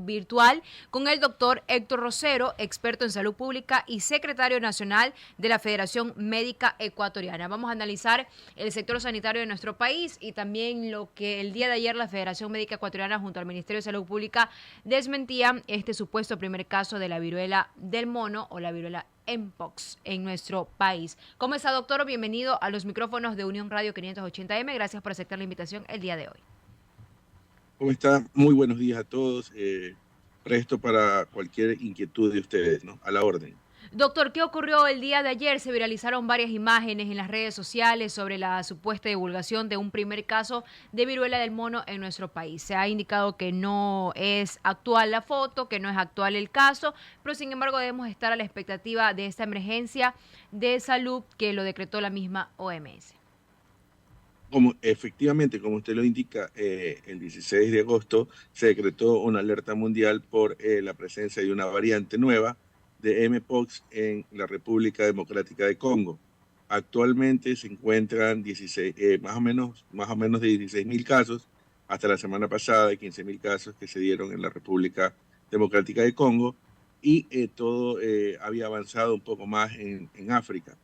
virtual con el doctor Héctor Rosero, experto en salud pública y secretario nacional de la Federación Médica Ecuatoriana. Vamos a analizar el sector sanitario de nuestro país y también lo que el día de ayer la Federación Médica Ecuatoriana junto al Ministerio de Salud Pública desmentía este supuesto primer caso de la viruela del mono o la viruela Mpox en nuestro país. ¿Cómo está, doctor? Bienvenido a los micrófonos de Unión Radio 580M. Gracias por aceptar la invitación el día de hoy. ¿Cómo está? Muy buenos días a todos. Presto para cualquier inquietud de ustedes, ¿no? A la orden. Doctor, ¿qué ocurrió el día de ayer? Se viralizaron varias imágenes en las redes sociales sobre la supuesta divulgación de un primer caso de viruela del mono en nuestro país. Se ha indicado que no es actual la foto, que no es actual el caso, pero sin embargo debemos estar a la expectativa de esta emergencia de salud que lo decretó la misma OMS. Efectivamente, como usted lo indica, el 16 de agosto se decretó una alerta mundial por la presencia de una variante nueva de Mpox en la República Democrática de Congo. Actualmente se encuentran 16, más o menos de 16.000 casos, hasta la semana pasada de 15.000 casos que se dieron en la República Democrática de Congo, y todo había avanzado un poco más en África.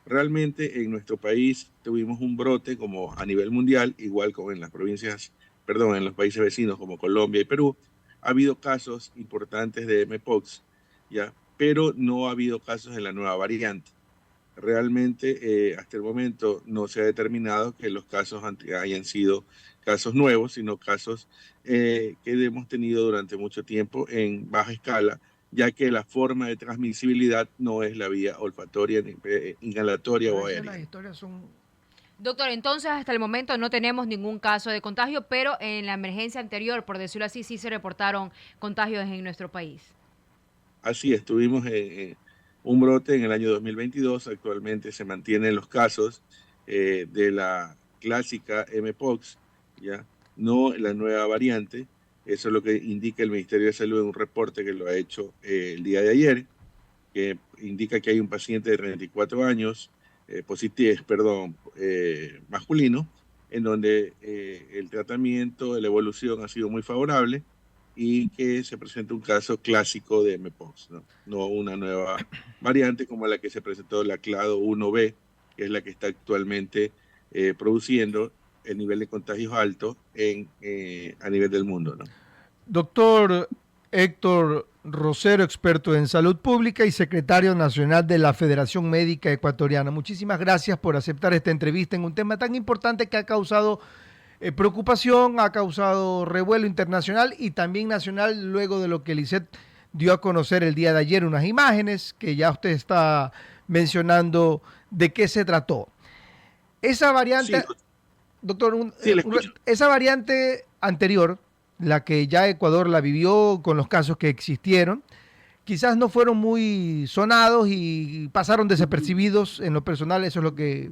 Realmente en nuestro país tuvimos un brote como a nivel mundial, igual como en las provincias, perdón, en los países vecinos como Colombia y Perú. Ha habido casos importantes de Mpox, ¿ya? Pero no ha habido casos en la nueva variante. Realmente hasta el momento no se ha determinado que los casos hayan sido casos nuevos, sino casos que hemos tenido durante mucho tiempo en baja escala, ya que la forma de transmisibilidad no es la vía olfatoria, inhalatoria o aérea. Doctor, entonces hasta el momento no tenemos ningún caso de contagio, pero en la emergencia anterior, por decirlo así, sí se reportaron contagios en nuestro país. Así es, tuvimos un brote en el año 2022, actualmente se mantienen los casos de la clásica Mpox, ¿ya? No la nueva variante. Eso es lo que indica el Ministerio de Salud en un reporte que lo ha hecho el día de ayer, que indica que hay un paciente de 34 años, masculino, en donde el tratamiento, la evolución ha sido muy favorable y que se presenta un caso clásico de Mpox, ¿no? No una nueva variante como la que se presentó, la Clado 1B, que es la que está actualmente produciendo el nivel de contagios alto a nivel del mundo, ¿no? Doctor Héctor Rosero, experto en salud pública y secretario nacional de la Federación Médica Ecuatoriana. Muchísimas gracias por aceptar esta entrevista en un tema tan importante que ha causado preocupación, ha causado revuelo internacional y también nacional luego de lo que el ICET dio a conocer el día de ayer, unas imágenes que ya usted está mencionando de qué se trató. Esa variante, Sí, doctor, sí, le escucho. esa variante anterior, la que ya Ecuador la vivió con los casos que existieron, quizás no fueron muy sonados y pasaron desapercibidos en lo personal, eso es lo que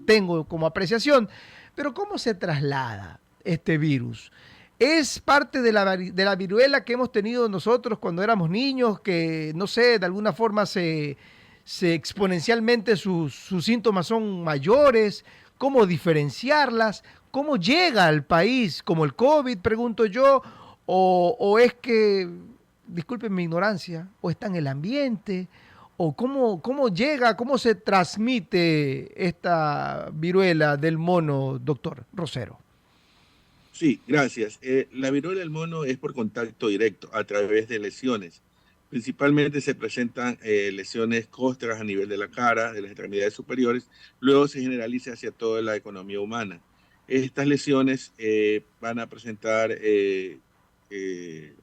tengo como apreciación. Pero ¿cómo se traslada este virus? ¿Es parte de la viruela que hemos tenido nosotros cuando éramos niños, que, no sé, de alguna forma se exponencialmente sus síntomas son mayores? ¿Cómo diferenciarlas? ¿Cómo llega al país? ¿Como el COVID, pregunto yo? ¿O es que, disculpen mi ignorancia, o está en el ambiente? ¿O cómo llega, cómo se transmite esta viruela del mono, doctor Rosero? Sí, gracias. La viruela del mono es por contacto directo a través de lesiones. Principalmente se presentan lesiones costras a nivel de la cara, de las extremidades superiores, luego se generaliza hacia toda la economía humana. Estas lesiones van a presentar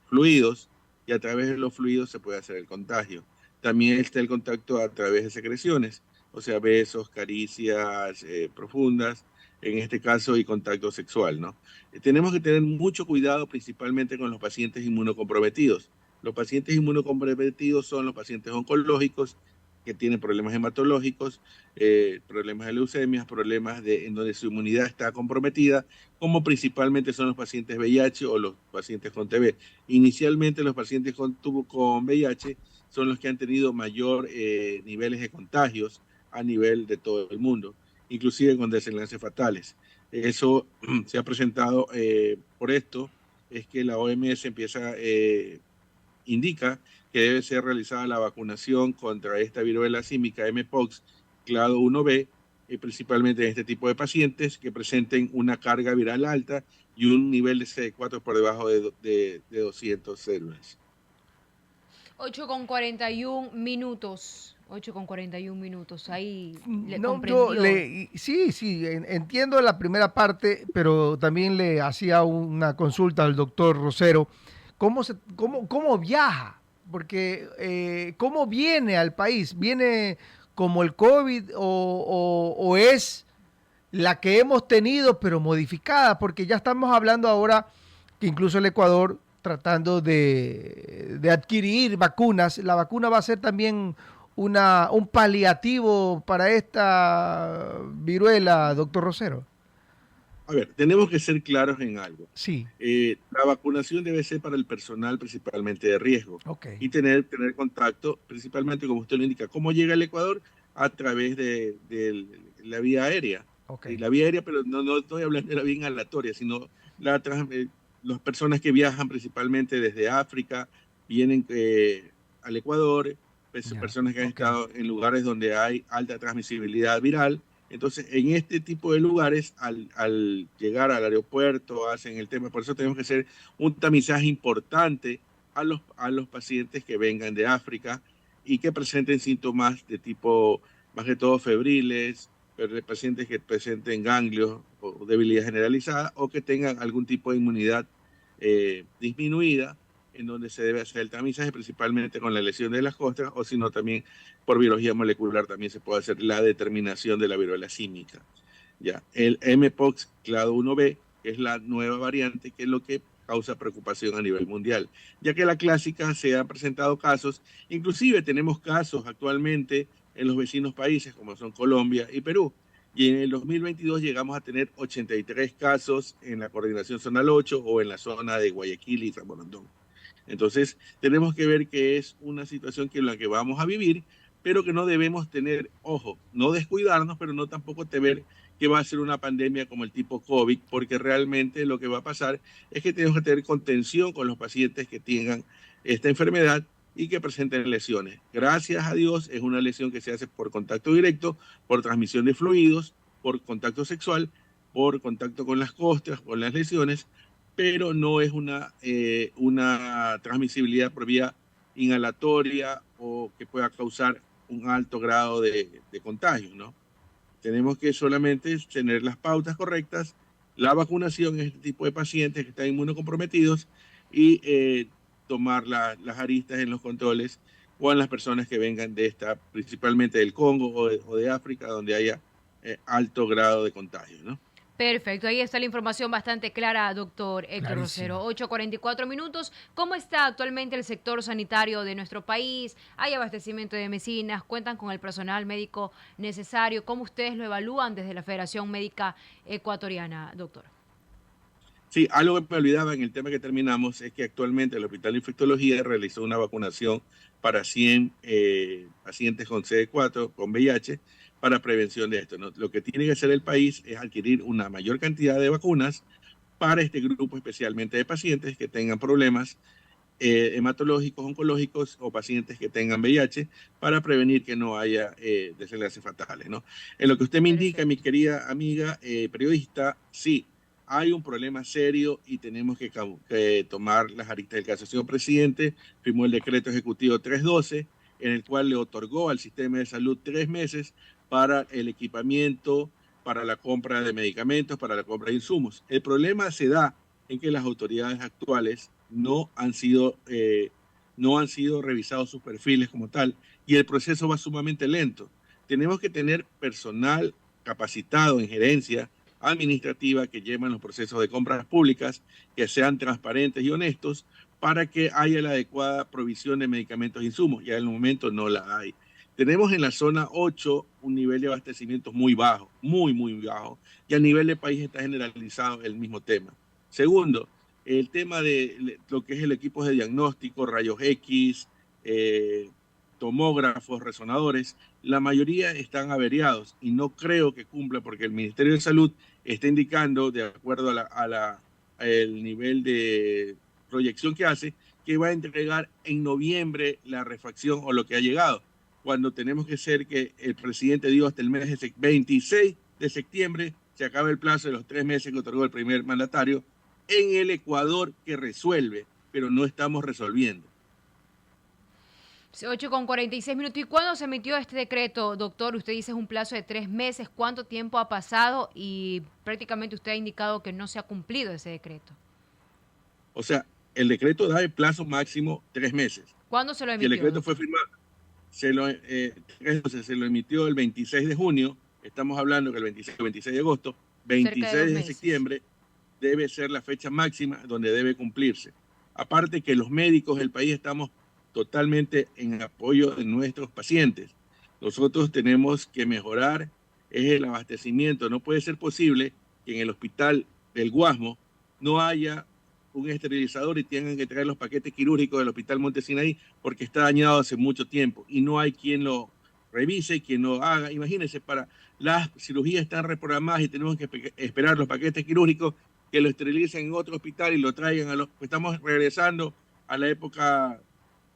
fluidos y a través de los fluidos se puede hacer el contagio. También está el contacto a través de secreciones, o sea, besos, caricias profundas, en este caso, y contacto sexual, ¿no? Tenemos que tener mucho cuidado principalmente con los pacientes inmunocomprometidos. Los pacientes inmunocomprometidos son los pacientes oncológicos que tienen problemas hematológicos, problemas de leucemias, en donde su inmunidad está comprometida, como principalmente son los pacientes VIH o los pacientes con TB. Inicialmente los pacientes con VIH son los que han tenido mayor niveles de contagios a nivel de todo el mundo, inclusive con desenlaces fatales. Eso se ha presentado por esto es que la OMS indica que debe ser realizada la vacunación contra esta viruela símica Mpox clado 1B, principalmente en este tipo de pacientes que presenten una carga viral alta y un nivel de CD4 por debajo de 200 células. 8:41 minutos. 8:41 minutos. Ahí le No, yo comprendió. sí, entiendo la primera parte, pero también le hacía una consulta al doctor Rosero. ¿Cómo viaja? Porque ¿cómo viene al país? ¿Viene como el COVID o es la que hemos tenido, pero modificada? Porque ya estamos hablando ahora que incluso el Ecuador tratando de adquirir vacunas, la vacuna va a ser también un paliativo para esta viruela, doctor Rosero. A ver, tenemos que ser claros en algo. Sí, La vacunación debe ser para el personal principalmente de riesgo ok, y tener contacto, principalmente como usted lo indica. ¿Cómo llega al Ecuador? A través de la vía aérea. ok, La vía aérea, pero no estoy hablando de la vía inhalatoria, sino las personas que viajan principalmente desde África vienen al Ecuador, ya, personas que han ok, estado en lugares donde hay alta transmisibilidad viral. Entonces, en este tipo de lugares, al llegar al aeropuerto, hacen el tema, por eso tenemos que hacer un tamizaje importante a los pacientes que vengan de África y que presenten síntomas de tipo, más que todo, febriles, pacientes que presenten ganglios o debilidad generalizada o que tengan algún tipo de inmunidad disminuida, en donde se debe hacer el tamizaje, principalmente con la lesión de las costras, o si no, también por biología molecular también se puede hacer la determinación de la viruela símica. Ya, el Mpox clado 1B, que es la nueva variante, que es lo que causa preocupación a nivel mundial, ya que la clásica se han presentado casos, inclusive tenemos casos actualmente en los vecinos países como son Colombia y Perú, y en el 2022 llegamos a tener 83 casos en la coordinación zonal 8 o en la zona de Guayaquil y San Borondón. Entonces, tenemos que ver que es una situación que en la que vamos a vivir, pero que no debemos tener, ojo, no descuidarnos, pero no tampoco temer que va a ser una pandemia como el tipo COVID, porque realmente lo que va a pasar es que tenemos que tener contención con los pacientes que tengan esta enfermedad y que presenten lesiones. Gracias a Dios, es una lesión que se hace por contacto directo, por transmisión de fluidos, por contacto sexual, por contacto con las costras, con las lesiones, pero no es una transmisibilidad por vía inhalatoria o que pueda causar un alto grado de contagio, ¿no? Tenemos que solamente tener las pautas correctas, la vacunación en este tipo de pacientes que están inmunocomprometidos y tomar las aristas en los controles con las personas que vengan de principalmente del Congo o de África, donde haya alto grado de contagio, ¿no? Perfecto, ahí está la información bastante clara, doctor Héctor Rosero. clarísimo. 8:44 minutos. ¿Cómo está actualmente el sector sanitario de nuestro país? ¿Hay abastecimiento de medicinas? ¿Cuentan con el personal médico necesario? ¿Cómo ustedes lo evalúan desde la Federación Médica Ecuatoriana, doctor? Sí, algo que me olvidaba en el tema que terminamos es que actualmente el Hospital de Infectología realizó una vacunación para 100 pacientes con CD4, con VIH, para prevención de esto, ¿no? Lo que tiene que hacer el país es adquirir una mayor cantidad de vacunas para este grupo, especialmente de pacientes que tengan problemas hematológicos, oncológicos o pacientes que tengan VIH, para prevenir que no haya desenlaces fatales, ¿no? En lo que usted me indica, mi Perfecto. querida amiga periodista, sí, hay un problema serio y tenemos que tomar las aristas del caso. El señor presidente firmó el decreto ejecutivo 312, en el cual le otorgó al sistema de salud 3 meses para el equipamiento, para la compra de medicamentos, para la compra de insumos. El problema se da en que las autoridades actuales no han sido revisados sus perfiles como tal y el proceso va sumamente lento. Tenemos que tener personal capacitado en gerencia administrativa que lleven los procesos de compras públicas, que sean transparentes y honestos para que haya la adecuada provisión de medicamentos e insumos. Ya en el momento no la hay. Tenemos en la zona 8 un nivel de abastecimiento muy bajo, muy bajo, y a nivel de país está generalizado el mismo tema. Segundo, el tema de lo que es el equipo de diagnóstico, rayos X, tomógrafos, resonadores, la mayoría están averiados y no creo que cumpla porque el Ministerio de Salud está indicando, de acuerdo el nivel de proyección que hace, que va a entregar en noviembre la refacción o lo que ha llegado, cuando tenemos que ser que el presidente dijo hasta el mes de 26 de septiembre se acaba el plazo de los 3 meses que otorgó el primer mandatario en el Ecuador, que resuelve, pero no estamos resolviendo. 8:46 minutos. ¿Y cuándo se emitió este decreto, doctor? Usted dice es un plazo de 3 meses. ¿Cuánto tiempo ha pasado? Y prácticamente usted ha indicado que no se ha cumplido ese decreto. O sea, el decreto da el plazo máximo 3 meses. ¿Cuándo se lo emitió? Si el decreto fue firmado, se lo emitió el 26 de junio, estamos hablando que el 26 de agosto, 26 de septiembre debe ser la fecha máxima donde debe cumplirse. Aparte que los médicos del país estamos totalmente en apoyo de nuestros pacientes. Nosotros tenemos que mejorar el abastecimiento. No puede ser posible que en el hospital del Guasmo no haya un esterilizador y tengan que traer los paquetes quirúrgicos del hospital Monte Sinaí porque está dañado hace mucho tiempo y no hay quien lo revise, quien lo haga. Imagínense, para las cirugías están reprogramadas y tenemos que esperar los paquetes quirúrgicos que lo esterilicen en otro hospital y lo traigan a los... Estamos regresando a la época,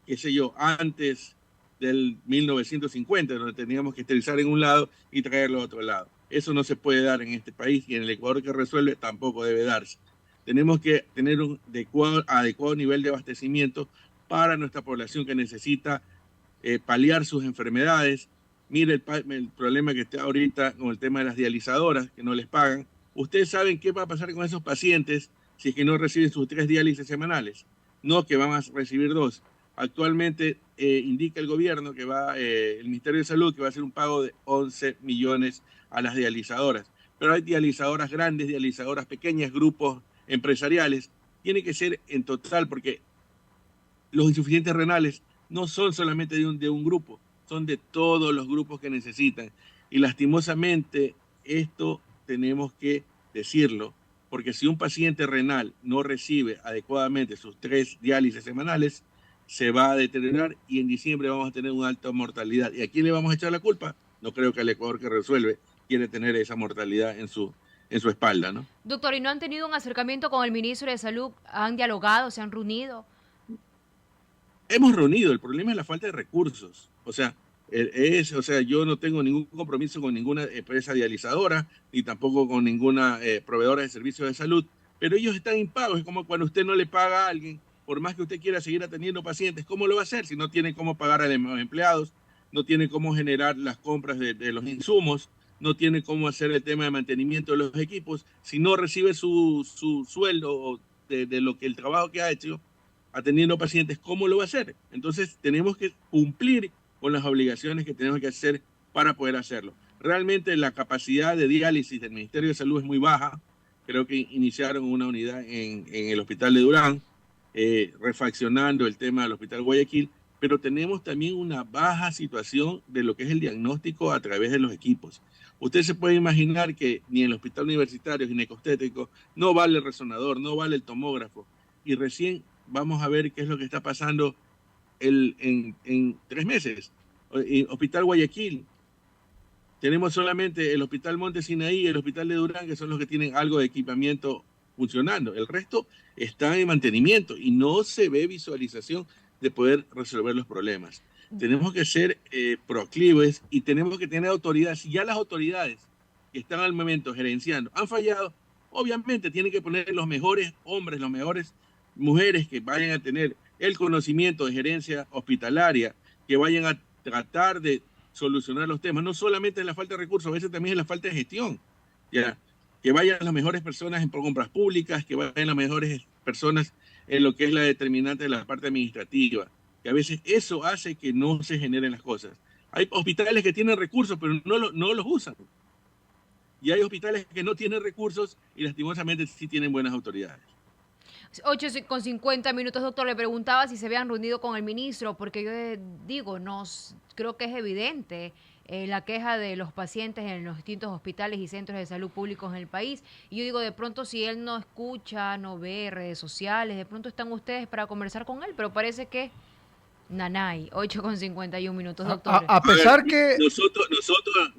qué sé yo, antes del 1950, donde teníamos que esterilizar en un lado y traerlo a otro lado. Eso no se puede dar en este país y en el Ecuador que resuelve tampoco debe darse. Tenemos que tener un adecuado nivel de abastecimiento para nuestra población que necesita paliar sus enfermedades. Mire el problema que está ahorita con el tema de las dializadoras, que no les pagan. Ustedes saben qué va a pasar con esos pacientes si es que no reciben sus 3 diálisis semanales, no que van a recibir 2. Actualmente indica el gobierno que el Ministerio de Salud que va a hacer un pago de 11 millones a las dializadoras. Pero hay dializadoras grandes, dializadoras pequeñas, grupos empresariales. Tiene que ser en total porque los insuficientes renales no son solamente de un grupo, son de todos los grupos que necesitan. Y lastimosamente esto tenemos que decirlo, porque si un paciente renal no recibe adecuadamente sus 3 diálisis semanales, se va a deteriorar y en diciembre vamos a tener una alta mortalidad. ¿Y a quién le vamos a echar la culpa? No creo que al Ecuador que resuelve quiere tener esa mortalidad en su espalda, ¿no? Doctor, ¿y no han tenido un acercamiento con el ministro de Salud? ¿Han dialogado? ¿Se han reunido? Hemos reunido, el problema es la falta de recursos. O sea, yo no tengo ningún compromiso con ninguna empresa dializadora, ni tampoco con ninguna proveedora de servicios de salud, pero ellos están impagos. Es como cuando usted no le paga a alguien, por más que usted quiera seguir atendiendo pacientes, ¿cómo lo va a hacer si no tiene cómo pagar a los empleados, no tiene cómo generar las compras de los insumos, no tiene cómo hacer el tema de mantenimiento de los equipos, si no recibe su sueldo de lo que el trabajo que ha hecho atendiendo pacientes, ¿cómo lo va a hacer? Entonces tenemos que cumplir con las obligaciones que tenemos que hacer para poder hacerlo. Realmente la capacidad de diálisis del Ministerio de Salud es muy baja. Creo que iniciaron una unidad en el hospital de Durán, refaccionando el tema del hospital Guayaquil, pero tenemos también una baja situación de lo que es el diagnóstico a través de los equipos. Usted se puede imaginar que ni en el hospital universitario ginecostétrico no vale el resonador, no vale el tomógrafo, y recién vamos a ver qué es lo que está pasando en 3 meses. En Hospital Guayaquil, tenemos solamente el Hospital Monte Sinaí y el Hospital de Durán, que son los que tienen algo de equipamiento funcionando. El resto está en mantenimiento y no se ve visualización de poder resolver los problemas. Tenemos que ser proclives y tenemos que tener autoridades. Si ya las autoridades que están al momento gerenciando han fallado, obviamente tienen que poner los mejores hombres, las mejores mujeres que vayan a tener el conocimiento de gerencia hospitalaria, que vayan a tratar de solucionar los temas. No solamente es la falta de recursos, a veces también es la falta de gestión. ¿Ya? Que vayan las mejores personas en compras públicas, que vayan las mejores personas en lo que es la determinante de la parte administrativa, que a veces eso hace que no se generen las cosas. Hay hospitales que tienen recursos, pero no los usan. Y hay hospitales que no tienen recursos y lastimosamente sí tienen buenas autoridades. 8:50 minutos, doctor. Le preguntaba si se habían reunido con el ministro, porque yo digo, creo que es evidente la queja de los pacientes en los distintos hospitales y centros de salud públicos en el país. Y yo digo, de pronto si él no escucha, no ve redes sociales, de pronto están ustedes para conversar con él, pero parece que nanay. 8:51 minutos, doctor. A pesar que...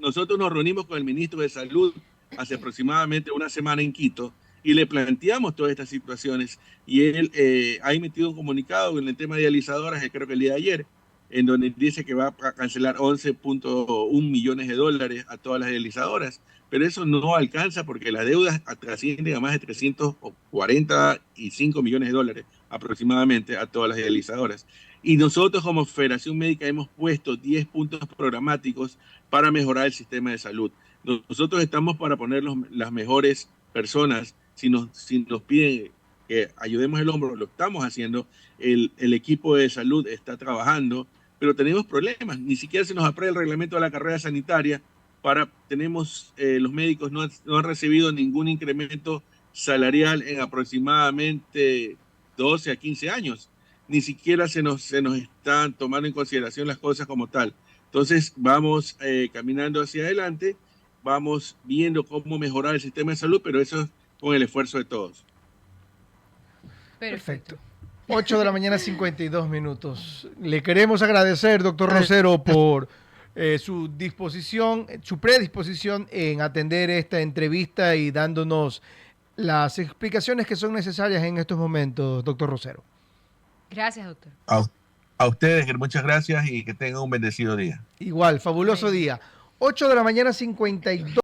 Nosotros nos reunimos con el ministro de Salud hace aproximadamente una semana en Quito y le planteamos todas estas situaciones y él ha emitido un comunicado en el tema de dializadoras, creo que el día de ayer, en donde dice que va a cancelar 11.1 millones de dólares a todas las dializadoras, pero eso no alcanza porque las deudas ascienden a más de 345 millones de dólares aproximadamente a todas las dializadoras. Y nosotros como Federación Médica hemos puesto 10 puntos programáticos para mejorar el sistema de salud. Nosotros estamos para poner las mejores personas. Si nos piden que ayudemos el hombro, lo estamos haciendo. El equipo de salud está trabajando, pero tenemos problemas. Ni siquiera se nos aprueba el reglamento de la carrera sanitaria. Los médicos no han recibido ningún incremento salarial en aproximadamente 12 a 15 años. Ni siquiera se nos están tomando en consideración las cosas como tal. Entonces vamos caminando hacia adelante, vamos viendo cómo mejorar el sistema de salud, pero eso es con el esfuerzo de todos. Perfecto. 8 de la mañana, 52 minutos. Le queremos agradecer, doctor Rosero, por su disposición, su predisposición en atender esta entrevista y dándonos las explicaciones que son necesarias en estos momentos, doctor Rosero. Gracias, doctor. A ustedes, muchas gracias y que tengan un bendecido día. Igual, fabuloso día. 8 de la mañana, 52.